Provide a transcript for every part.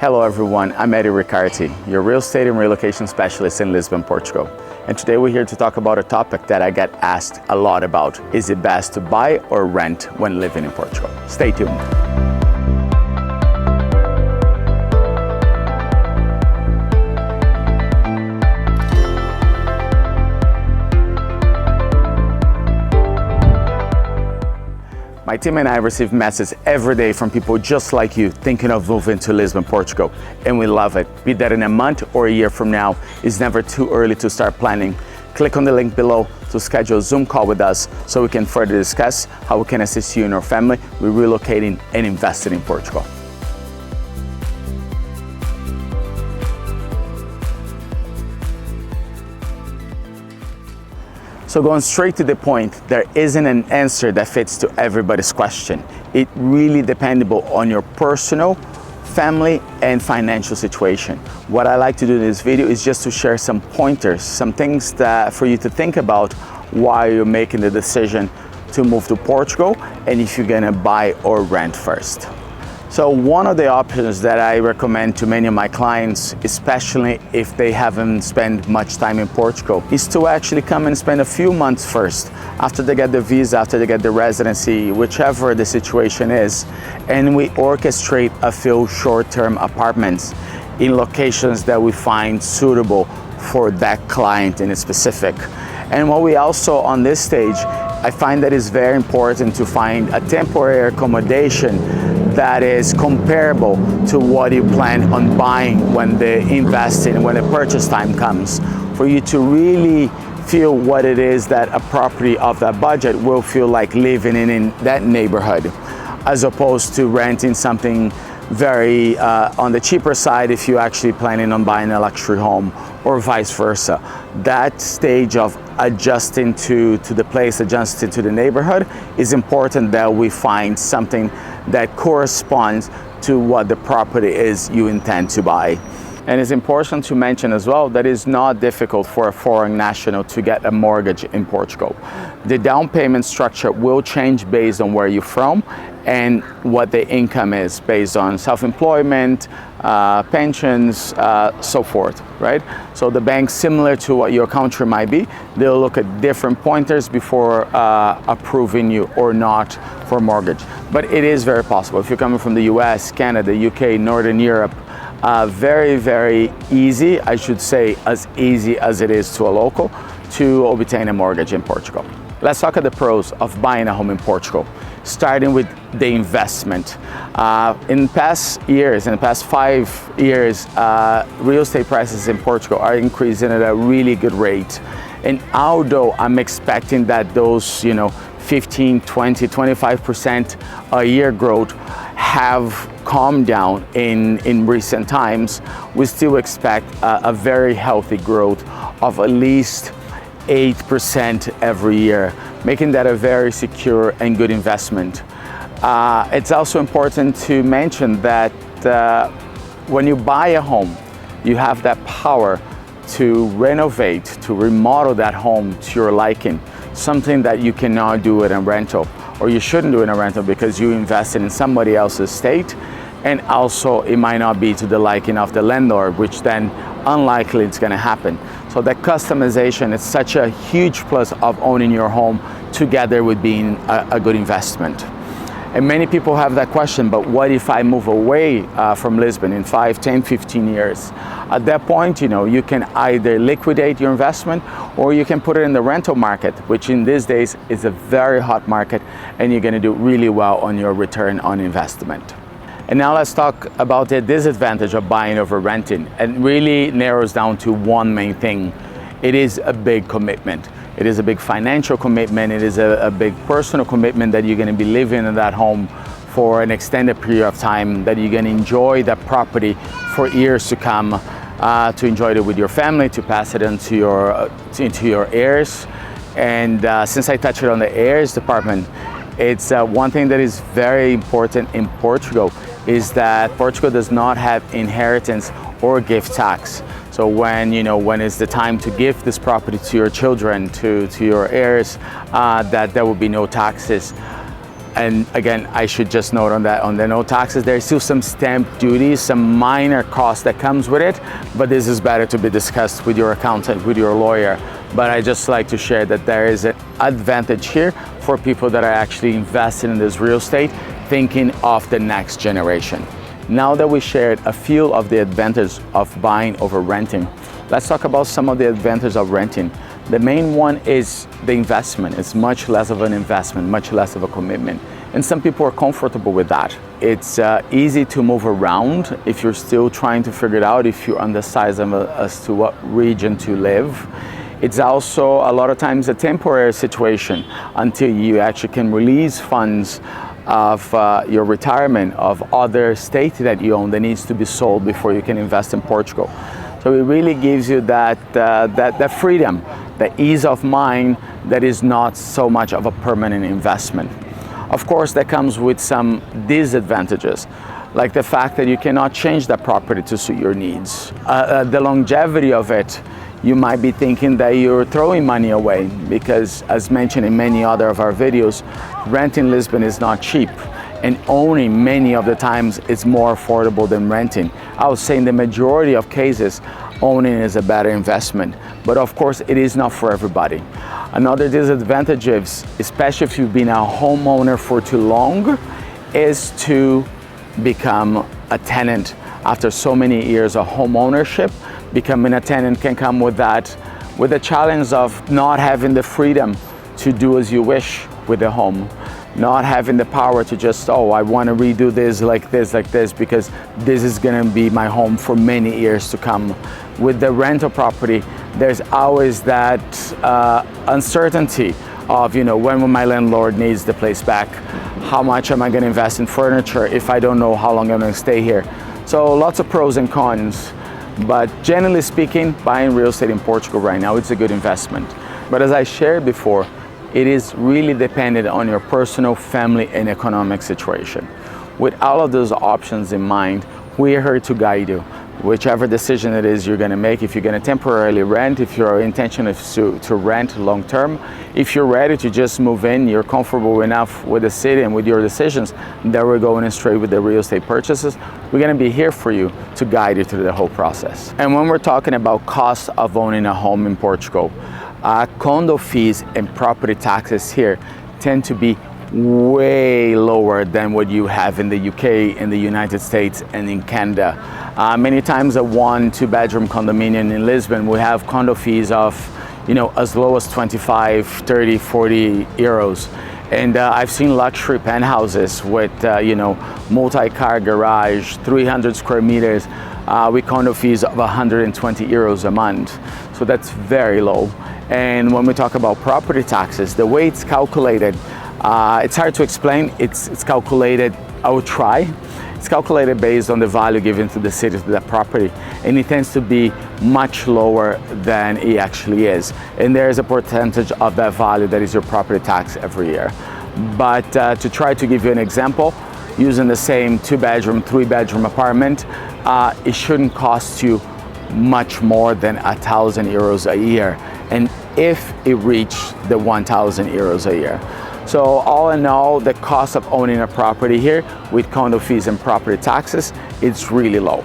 Hello everyone, I'm Eddie Riccardi, your real estate and relocation specialist in Lisbon, Portugal. And today we're here to talk about a topic that I get asked a lot about. Is it best to buy or rent when living in Portugal? Stay tuned. My team and I receive messages every day from people just like you thinking of moving to Lisbon, Portugal, and we love it. Be that in a month or a year from now, it's never too early to start planning. Click on the link below to schedule a Zoom call with us so we can further discuss how we can assist you and your family with relocating and investing in Portugal. So going straight to the point, there isn't an answer that fits to everybody's question. It really dependable on your personal, family, and financial situation. What I like to do in this video is just to share some pointers, some things that for you to think about while you're making the decision to move to Portugal and if you're gonna buy or rent first. So one of the options that I recommend to many of my clients, especially if they haven't spent much time in Portugal, is to actually come and spend a few months first, after they get the visa, after they get the residency, whichever the situation is, and we orchestrate a few short-term apartments in locations that we find suitable for that client in specific. And what we also, on this stage, I find that it's very important to find a temporary accommodation that is comparable to what you plan on buying when the investing, when the purchase time comes, for you to really feel what it is that a property of that budget will feel like living in that neighborhood, as opposed to renting something very on the cheaper side if you're actually planning on buying a luxury home, or vice versa. That stage of adjusting to the place, adjusting to the neighborhood, is important that we find something that corresponds to what the property is you intend to buy. And it's important to mention as well that it's not difficult for a foreign national to get a mortgage in Portugal. The down payment structure will change based on where you're from and what the income is, based on self-employment, pensions, so forth, right? So the bank, similar to what your country might be, they'll look at different pointers before approving you or not for mortgage. But it is very possible. If you're coming from the US, Canada, UK, Northern Europe, very, very easy, I should say as easy as it is to a local, to obtain a mortgage in Portugal. Let's talk about the pros of buying a home in Portugal, starting with the investment. In past years, in the past 5 years, real estate prices in Portugal are increasing at a really good rate. And although I'm expecting that those, 15, 20, 25% a year growth have calmed down in recent times, we still expect a very healthy growth of at least 8% every year, making that a very secure and good investment. It's also important to mention that when you buy a home, you have that power to renovate, to remodel that home to your liking, something that you cannot do in a rental, or you shouldn't do in a rental because you invested in somebody else's estate, and also it might not be to the liking of the landlord, which then unlikely it's going to happen. So that customization is such a huge plus of owning your home together with being a good investment. And many people have that question, but what if I move away from Lisbon in 5, 10, 15 years? At that point, you can either liquidate your investment or you can put it in the rental market, which in these days is a very hot market, and you're going to do really well on your return on investment. And now let's talk about the disadvantage of buying over renting. And really narrows down to one main thing. It is a big commitment. It is a big financial commitment. It is a big personal commitment that you're going to be living in that home for an extended period of time, that you're going to enjoy that property for years to come, to enjoy it with your family, to pass it into your heirs. And since I touched on the heirs department, it's one thing that is very important in Portugal is that Portugal does not have inheritance or gift tax. So when it's the time to give this property to your children, to your heirs, that there will be no taxes. And again, I should just note on that, on the no taxes, there's still some stamp duties, some minor cost that comes with it, but this is better to be discussed with your accountant, with your lawyer. But I just like to share that there is an advantage here for people that are actually invested in this real estate, thinking of the next generation. Now that we shared a few of the advantages of buying over renting, let's talk about some of the advantages of renting. The main one is the investment. It's much less of an investment, much less of a commitment. And some people are comfortable with that. It's easy to move around if you're still trying to figure it out, if you're undecided as to what region to live. It's also a lot of times a temporary situation until you actually can release funds of your retirement of other state that you own that needs to be sold before you can invest in Portugal. So it really gives you that freedom, the ease of mind that is not so much of a permanent investment. Of course, that comes with some disadvantages, like the fact that you cannot change that property to suit your needs. The longevity of it, you might be thinking that you're throwing money away because, as mentioned in many other of our videos, renting Lisbon is not cheap, and owning many of the times is more affordable than renting. I would say in the majority of cases, owning is a better investment, but of course it is not for everybody. Another disadvantage, especially if you've been a homeowner for too long, is to become a tenant. After so many years of home ownership, becoming a tenant can come with the challenge of not having the freedom to do as you wish with the home, not having the power to just, oh, I want to redo this, because this is going to be my home for many years to come. With the rental property, there's always that uncertainty of, when will my landlord needs the place back? How much am I going to invest in furniture if I don't know how long I'm going to stay here? So lots of pros and cons. But generally speaking, buying real estate in Portugal right now, it's a good investment. But as I shared before, it is really dependent on your personal, family, and economic situation. With all of those options in mind, we're here to guide you. Whichever decision it is you're going to make, if you're going to temporarily rent, if your intention is to rent long term, if you're ready to just move in, you're comfortable enough with the city and with your decisions, then we're going straight with the real estate purchases. We're going to be here for you to guide you through the whole process. And when we're talking about cost of owning a home in Portugal, condo fees and property taxes here tend to be way lower than what you have in the UK, in the United States, and in Canada. Many times a 1-2 bedroom condominium in Lisbon, we have condo fees of, as low as 25, 30, 40 euros. And I've seen luxury penthouses with, multi-car garage, 300 square meters, with condo fees of 120 euros a month. So that's very low. And when we talk about property taxes, the way it's calculated, it's hard to explain. It's calculated, I will try. It's calculated based on the value given to the city, to the property, and it tends to be much lower than it actually is. And there is a percentage of that value that is your property tax every year. But to try to give you an example, using the same 2-bedroom, 3-bedroom apartment, it shouldn't cost you much more than 1,000 euros a year. And if it reached the 1,000 euros a year. So all in all, the cost of owning a property here with condo fees and property taxes, it's really low.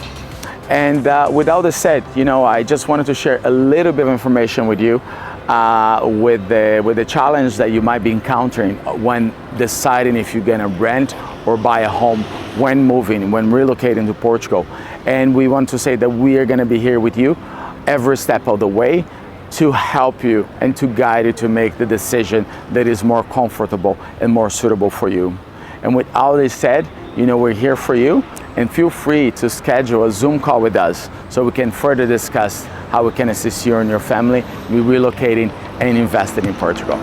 And with all this said, I just wanted to share a little bit of information with you with the challenge that you might be encountering when deciding if you're gonna rent or buy a home when moving, when relocating to Portugal. And we want to say that we are gonna be here with you every step of the way to help you and to guide you to make the decision that is more comfortable and more suitable for you. And with all this said, we're here for you, and feel free to schedule a Zoom call with us so we can further discuss how we can assist you and your family with relocating and investing in Portugal.